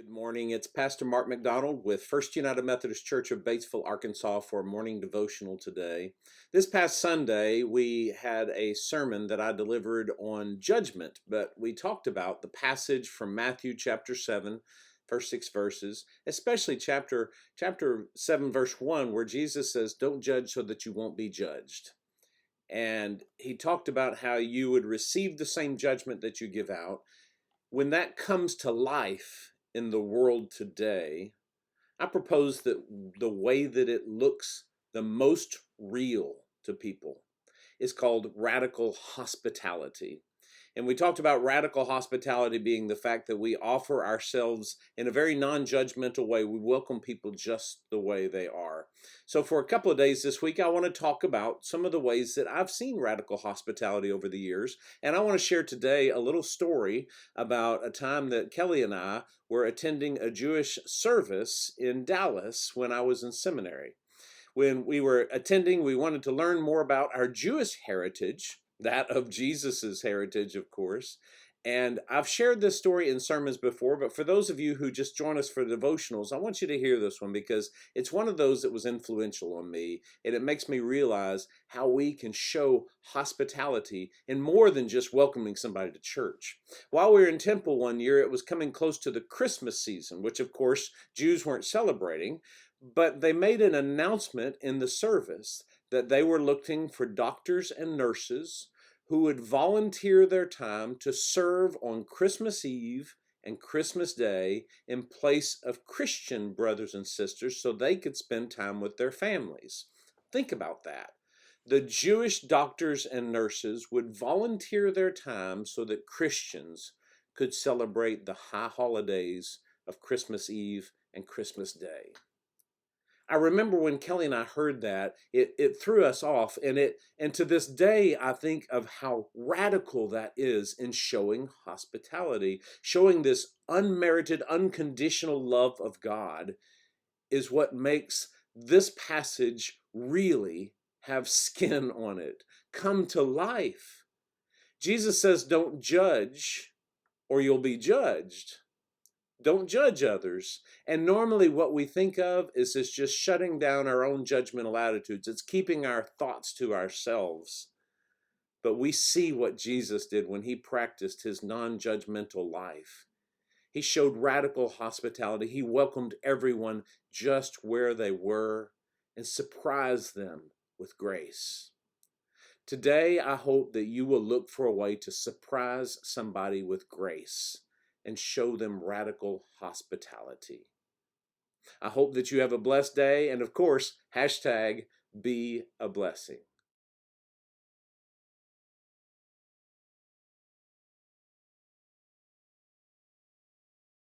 Good morning. It's Pastor Mark McDonald with First United Methodist Church of Batesville, Arkansas for a morning devotional today. This past Sunday, we had a sermon that I delivered on judgment, but we talked about the passage from Matthew chapter 7, first 6 verses, especially chapter 7, verse 1, where Jesus says, "Don't judge so that you won't be judged." And he talked about how you would receive the same judgment that you give out. When that comes to life in the world today, I propose that the way that it looks the most real to people is called radical hospitality. And we talked about radical hospitality being the fact that we offer ourselves in a very non-judgmental way. We welcome people just the way they are. So for a couple of days this week, I want to talk about some of the ways that I've seen radical hospitality over the years. And I want to share today a little story about a time that Kelly and I were attending a Jewish service in Dallas when I was in seminary. When we were attending, we wanted to learn more about our Jewish heritage, that of Jesus's heritage, of course. And I've shared this story in sermons before, but for those of you who just join us for devotionals, I want you to hear this one because it's one of those that was influential on me, and it makes me realize how we can show hospitality in more than just welcoming somebody to church. While we were in temple one year, it was coming close to the Christmas season, which of course Jews weren't celebrating, but they made an announcement in the service that they were looking for doctors and nurses who would volunteer their time to serve on Christmas Eve and Christmas Day in place of Christian brothers and sisters so they could spend time with their families. Think about that. The Jewish doctors and nurses would volunteer their time so that Christians could celebrate the high holidays of Christmas Eve and Christmas Day. I remember when Kelly and I heard that, it threw us off, and to this day I think of how radical that is in showing hospitality. Showing this unmerited, unconditional love of God is what makes this passage really have skin on it, come to life. Jesus says, "Don't judge or you'll be judged." Don't judge others. And normally what we think of is this just shutting down our own judgmental attitudes. It's keeping our thoughts to ourselves. But we see what Jesus did when he practiced his non-judgmental life. He showed radical hospitality. He welcomed everyone just where they were and surprised them with grace. Today, I hope that you will look for a way to surprise somebody with grace and show them radical hospitality. I hope that you have a blessed day, and of course, hashtag be a blessing.